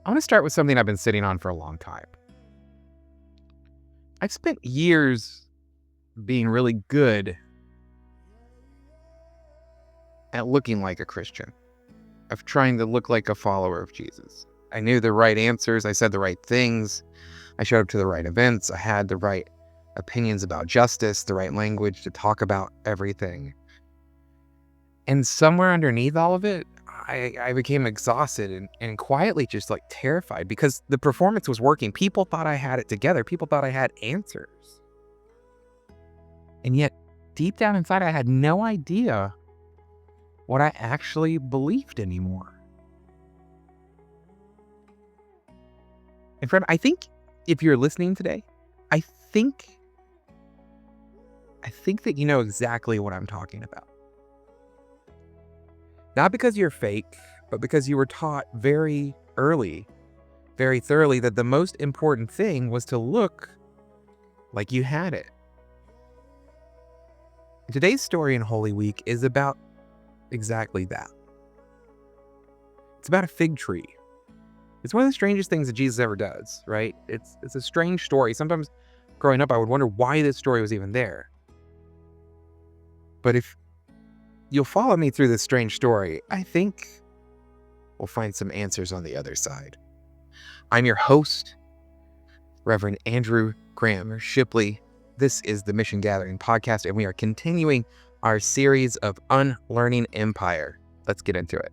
I want to start with something I've been sitting on for a long time. I've spent years being really good at looking like a Christian, of trying to look like a follower of Jesus. I knew the right answers. I said the right things. I showed up to the right events. I had the right opinions about justice, the right language to talk about everything. And somewhere underneath all of it, I became exhausted and quietly just like terrified because the performance was working. People thought I had it together. People thought I had answers. And yet, deep down inside, I had no idea what I actually believed anymore. And friend, I think if you're listening today, I think that you know exactly what I'm talking about. Not because you're fake, but because you were taught very early, very thoroughly, that the most important thing was to look like you had it. Today's story in Holy Week is about exactly that. It's about a fig tree. It's one of the strangest things that Jesus ever does, right? It's a strange story. Sometimes growing up, I would wonder why this story was even there. But if you'll follow me through this strange story, I think we'll find some answers on the other side. I'm your host, Reverend Andrew Graham Shipley. This is the Missiongathering podcast, and we are continuing our series of Unlearning Empire. Let's get into it.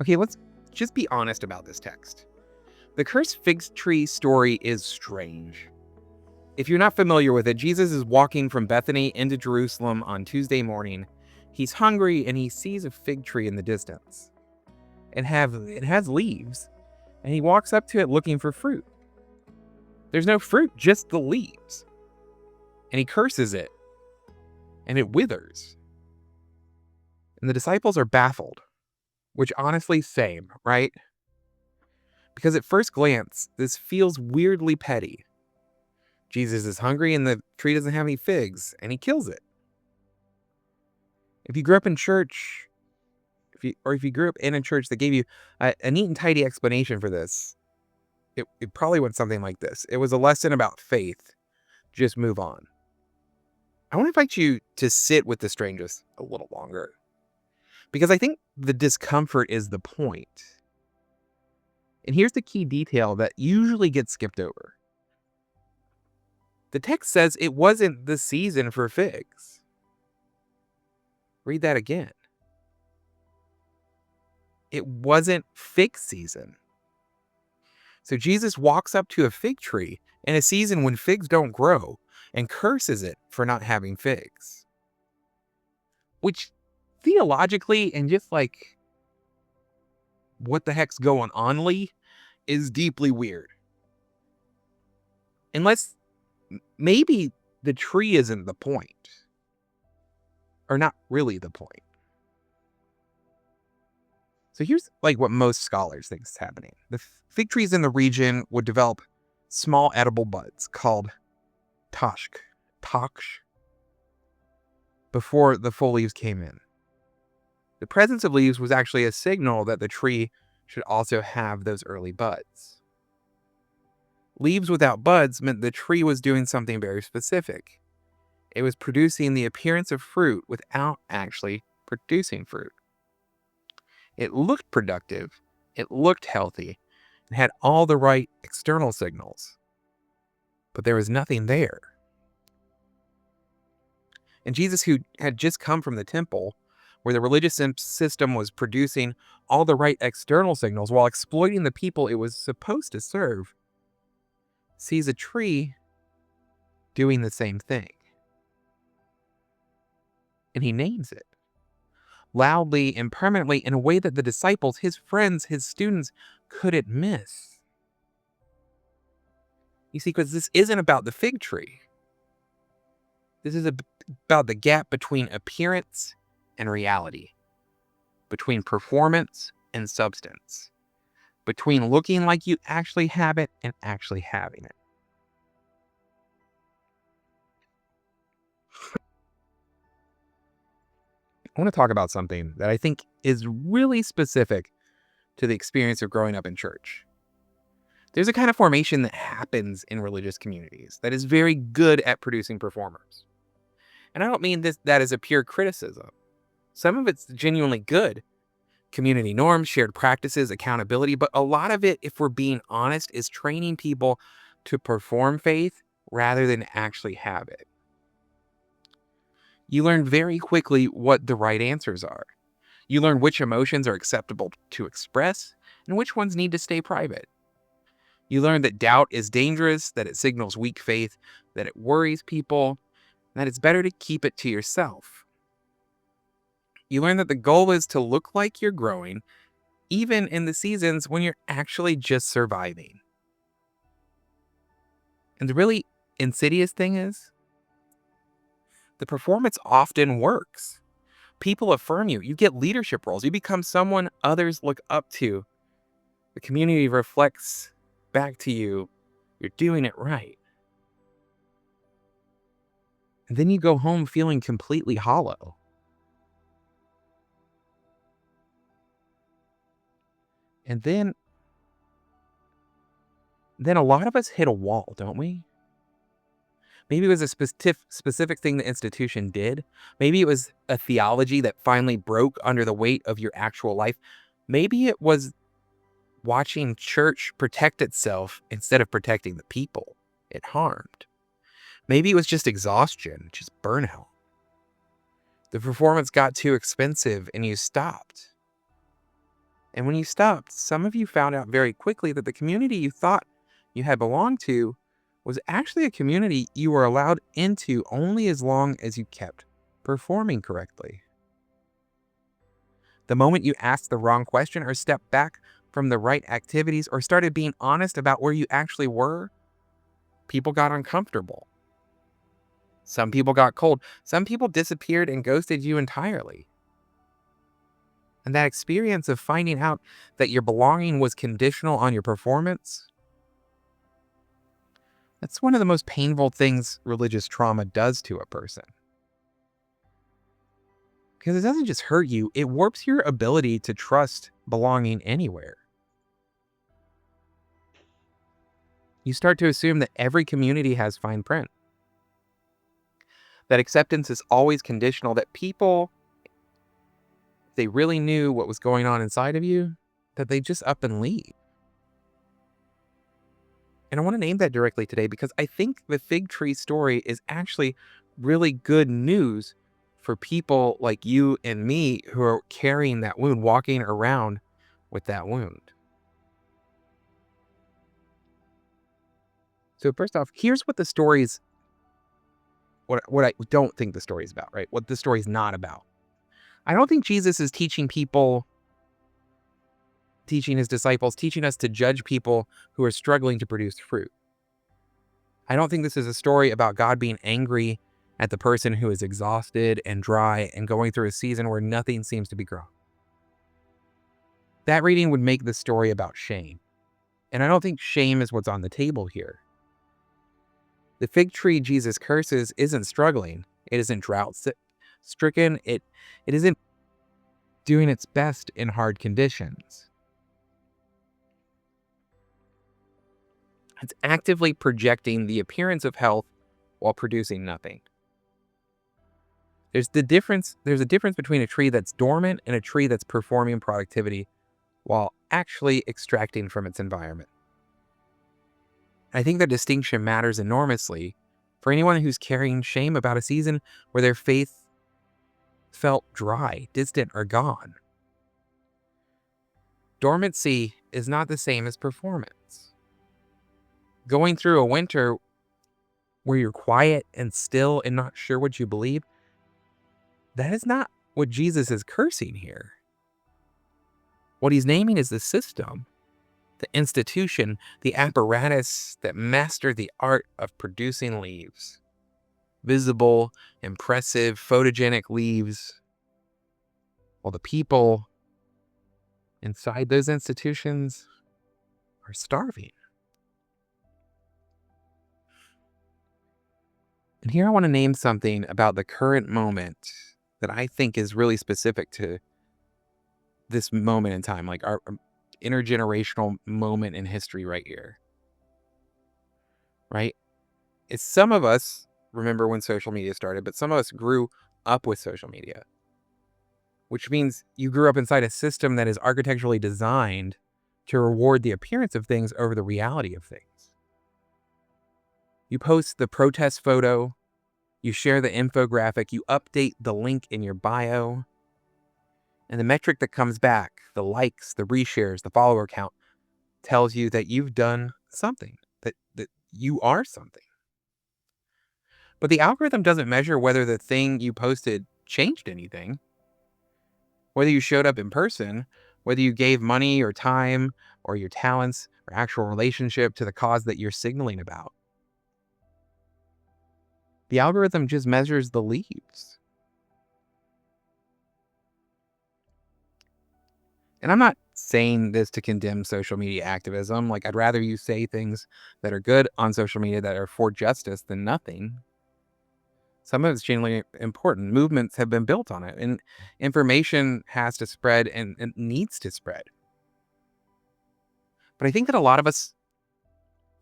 Okay, let's just be honest about this text. The cursed fig tree story is strange. If you're not familiar with it, Jesus is walking from Bethany into Jerusalem on Tuesday morning. He's hungry and he sees a fig tree in the distance. It has leaves, and he walks up to it looking for fruit. There's no fruit, just the leaves. And he curses it, and it withers. And the disciples are baffled, which honestly, same, right? Because at first glance, this feels weirdly petty. Jesus is hungry and the tree doesn't have any figs, and he kills it. If you grew up in church, if you grew up in a church that gave you a neat and tidy explanation for this, it probably went something like this. It was a lesson about faith. Just move on. I want to invite you to sit with the strangest a little longer, because I think the discomfort is the point. And here's the key detail that usually gets skipped over. The text says it wasn't the season for figs. Read that again. It wasn't fig season. So Jesus walks up to a fig tree in a season when figs don't grow and curses it for not having figs. Which theologically and just like what the heck's going on, Lee, is deeply weird. Unless maybe the tree isn't the point, or not really the point. So here's like what most scholars think is happening. The fig trees in the region would develop small edible buds called taksh, before the full leaves came in. The presence of leaves was actually a signal that the tree should also have those early buds. Leaves without buds meant the tree was doing something very specific. It was producing the appearance of fruit without actually producing fruit. It looked productive, it looked healthy, and had all the right external signals. But there was nothing there. And Jesus, who had just come from the temple, where the religious system was producing all the right external signals while exploiting the people it was supposed to serve, sees a tree doing the same thing. And he names it. Loudly and permanently in a way that the disciples, his friends, his students couldn't miss. You see, because this isn't about the fig tree. This is about the gap between appearance and reality, between performance and substance, between looking like you actually have it and actually having it. I want to talk about something that I think is really specific to the experience of growing up in church. There's a kind of formation that happens in religious communities that is very good at producing performers. And I don't mean that as a pure criticism. Some of it's genuinely good. Community norms, shared practices, accountability, but a lot of it, if we're being honest, is training people to perform faith rather than actually have it. You learn very quickly what the right answers are. You learn which emotions are acceptable to express and which ones need to stay private. You learn that doubt is dangerous, that it signals weak faith, that it worries people, that it's better to keep it to yourself. You learn that the goal is to look like you're growing, even in the seasons when you're actually just surviving. And the really insidious thing is, the performance often works. People affirm you. You get leadership roles. You become someone others look up to. The community reflects back to you. You're doing it right. And then you go home feeling completely hollow. And then a lot of us hit a wall, don't we? Maybe it was a specific thing the institution did. Maybe it was a theology that finally broke under the weight of your actual life. Maybe it was watching church protect itself instead of protecting the people it harmed. Maybe it was just exhaustion, just burnout. The performance got too expensive and you stopped. And when you stopped, some of you found out very quickly that the community you thought you had belonged to was actually a community you were allowed into only as long as you kept performing correctly. The moment you asked the wrong question or stepped back from the right activities or started being honest about where you actually were, people got uncomfortable. Some people got cold. Some people disappeared and ghosted you entirely. And that experience of finding out that your belonging was conditional on your performance, that's one of the most painful things religious trauma does to a person. Because it doesn't just hurt you, it warps your ability to trust belonging anywhere. You start to assume that every community has fine print, that acceptance is always conditional, that people, if they really knew what was going on inside of you, that they just up and leave. And I want to name that directly today because I think the fig tree story is actually really good news for people like you and me who are carrying that wound, walking around with that wound. So first off, here's what the story's what I don't think the story's about, right? What the story's not about. I don't think Jesus is teaching people, teaching his disciples, teaching us to judge people who are struggling to produce fruit. I don't think this is a story about God being angry at the person who is exhausted and dry and going through a season where nothing seems to be growing. That reading would make the story about shame. And I don't think shame is what's on the table here. The fig tree Jesus curses isn't struggling. It isn't drought stricken. It isn't doing its best in hard conditions. It's actively projecting the appearance of health while producing nothing. There's a difference between a tree that's dormant and a tree that's performing productivity while actually extracting from its environment. I think that distinction matters enormously for anyone who's carrying shame about a season where their faith felt dry, distant, or gone. Dormancy is not the same as performance. Going through a winter where you're quiet and still and not sure what you believe, that is not what Jesus is cursing here. What he's naming is the system, the institution, the apparatus that mastered the art of producing leaves. visible, impressive, photogenic leaves, while the people inside those institutions are starving. And here I want to name something about the current moment that I think is really specific to this moment in time, like our intergenerational moment in history right here, right? It's some of us remember when social media started, but some of us grew up with social media, which means you grew up inside a system that is architecturally designed to reward the appearance of things over the reality of things. You post the protest photo, you share the infographic, you update the link in your bio, and the metric that comes back, the likes, the reshares, the follower count, tells you that you've done something, that you are something. But the algorithm doesn't measure whether the thing you posted changed anything, whether you showed up in person, whether you gave money or time or your talents or actual relationship to the cause that you're signaling about. The algorithm just measures the leaves. And I'm not saying this to condemn social media activism. Like, I'd rather you say things that are good on social media that are for justice than nothing. Some of it's genuinely important. Movements have been built on it, and information has to spread and it needs to spread. But I think that a lot of us,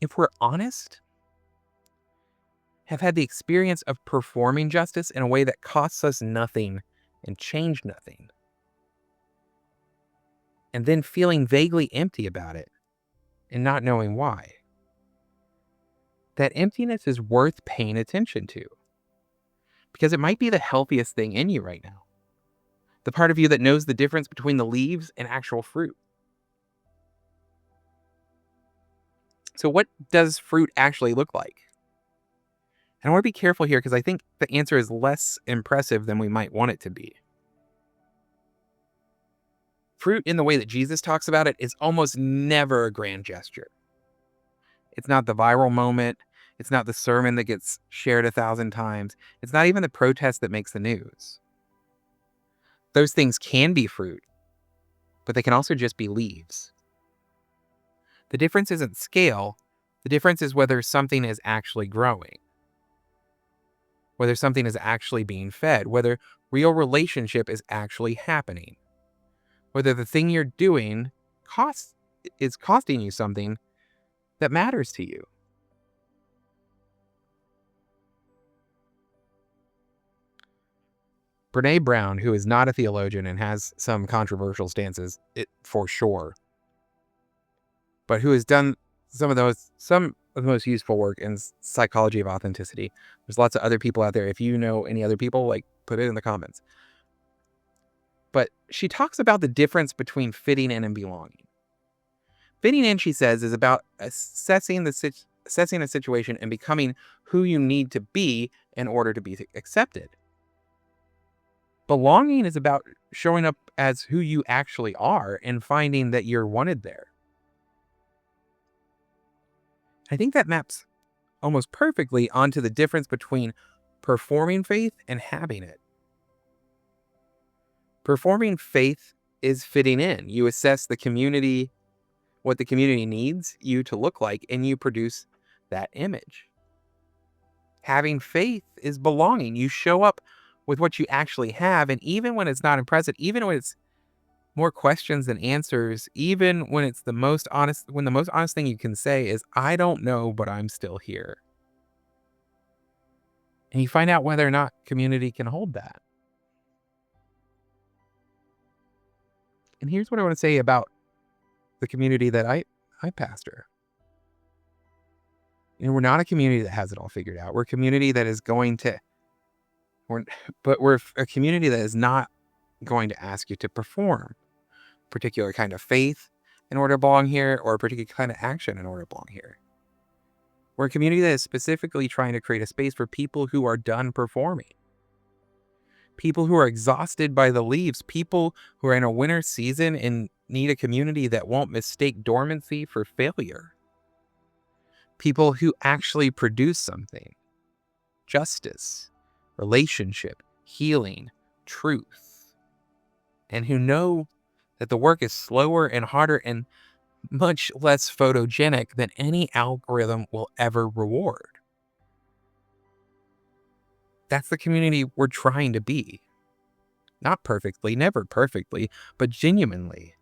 if we're honest, have had the experience of performing justice in a way that costs us nothing and changed nothing, and then feeling vaguely empty about it and not knowing why. That emptiness is worth paying attention to, because it might be the healthiest thing in you right now. The part of you that knows the difference between the leaves and actual fruit. So what does fruit actually look like? And I want to be careful here because I think the answer is less impressive than we might want it to be. Fruit, in the way that Jesus talks about it, is almost never a grand gesture. It's not the viral moment. It's not the sermon that gets shared 1,000 times. It's not even the protest that makes the news. Those things can be fruit, but they can also just be leaves. The difference isn't scale. The difference is whether something is actually growing, whether something is actually being fed, whether real relationship is actually happening, whether the thing you're doing is costing you something that matters to you. Brené Brown, who is not a theologian and has some controversial stances, for sure, but who has done some of the most useful work in psychology of authenticity. There's lots of other people out there. If you know any other people, like, put it in the comments. But she talks about the difference between fitting in and belonging. Fitting in, she says, is about assessing a situation and becoming who you need to be in order to be accepted. Belonging is about showing up as who you actually are and finding that you're wanted there. I think that maps almost perfectly onto the difference between performing faith and having it. Performing faith is fitting in. You assess the community, what the community needs you to look like, and you produce that image. Having faith is belonging. You show up with what you actually have, and even when it's not impressive, even when it's more questions than answers, even when it's the most honest thing you can say is, I don't know, but I'm still here. And you find out whether or not community can hold that. And here's what I want to say about the community that I pastor. We're not a community that has it all figured out. We're a community that is we're a community that is not going to ask you to perform a particular kind of faith in order to belong here, or a particular kind of action in order to belong here. We're a community that is specifically trying to create a space for people who are done performing. People who are exhausted by the leaves, people who are in a winter season and need a community that won't mistake dormancy for failure. People who actually produce something, justice, relationship, healing, truth, and who know that the work is slower and harder and much less photogenic than any algorithm will ever reward. That's the community we're trying to be. Not perfectly, never perfectly, but genuinely.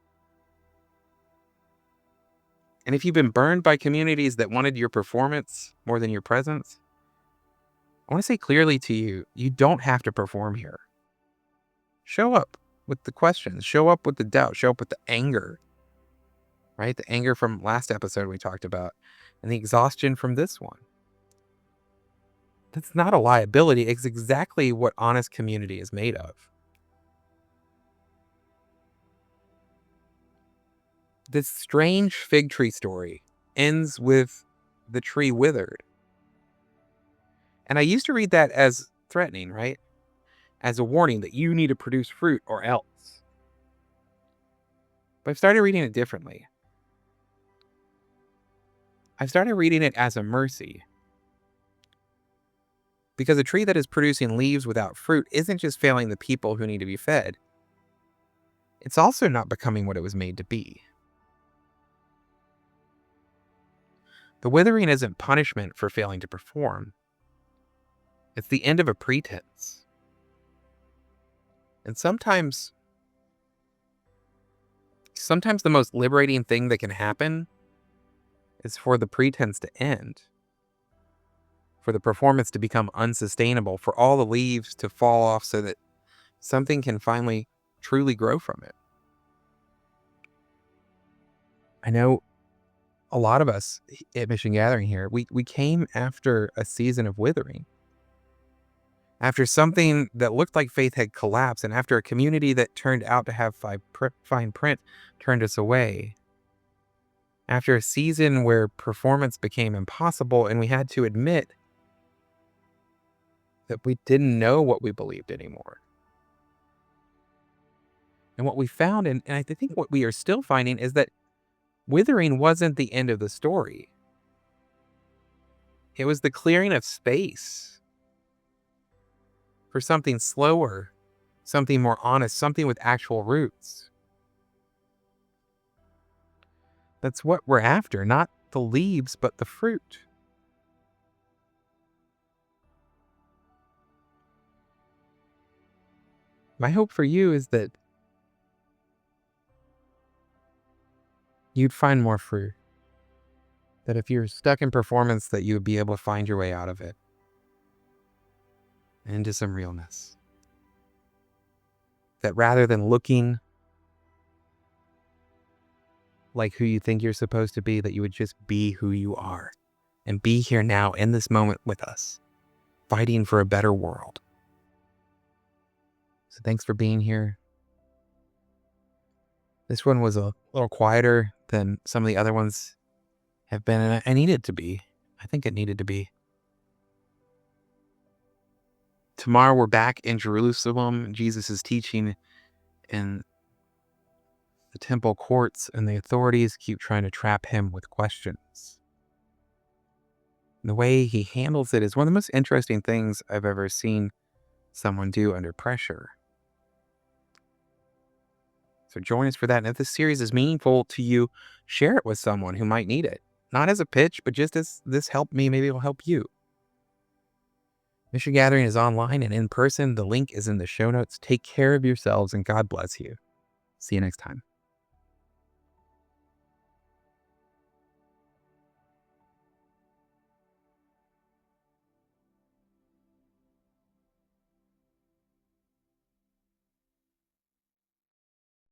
And if you've been burned by communities that wanted your performance more than your presence, I want to say clearly to you, you don't have to perform here. Show up with the questions, show up with the doubt, show up with the anger, right? The anger from last episode we talked about, and the exhaustion from this one. That's not a liability. It's exactly what honest community is made of. This strange fig tree story ends with the tree withered. And I used to read that as threatening, right? As a warning that you need to produce fruit or else. But I've started reading it differently. I've started reading it as a mercy. Because a tree that is producing leaves without fruit isn't just failing the people who need to be fed. It's also not becoming what it was made to be. The withering isn't punishment for failing to perform. It's the end of a pretense. And sometimes the most liberating thing that can happen is for the pretense to end, for the performance to become unsustainable, for all the leaves to fall off so that something can finally truly grow from it. I know a lot of us at Missiongathering here, we came after a season of withering. After something that looked like faith had collapsed, and after a community that turned out to have fine print turned us away. After a season where performance became impossible and we had to admit that we didn't know what we believed anymore. And what we found, and I think what we are still finding, is that withering wasn't the end of the story. It was the clearing of space for something slower, something more honest, something with actual roots. That's what we're after, not the leaves, but the fruit. My hope for you is that you'd find more fruit. That if you're stuck in performance, that you would be able to find your way out of it into some realness. That rather than looking like who you think you're supposed to be, that you would just be who you are and be here now in this moment with us, fighting for a better world. So thanks for being here. This one was a little quieter than some of the other ones have been, and I needed to be. I think it needed to be. Tomorrow we're back in Jerusalem. Jesus is teaching in the temple courts, and the authorities keep trying to trap him with questions. And the way he handles it is one of the most interesting things I've ever seen someone do under pressure. So join us for that. And if this series is meaningful to you, share it with someone who might need it. Not as a pitch, but just as this helped me, maybe it will help you. Missiongathering is online and in person. The link is in the show notes. Take care of yourselves and God bless you. See you next time.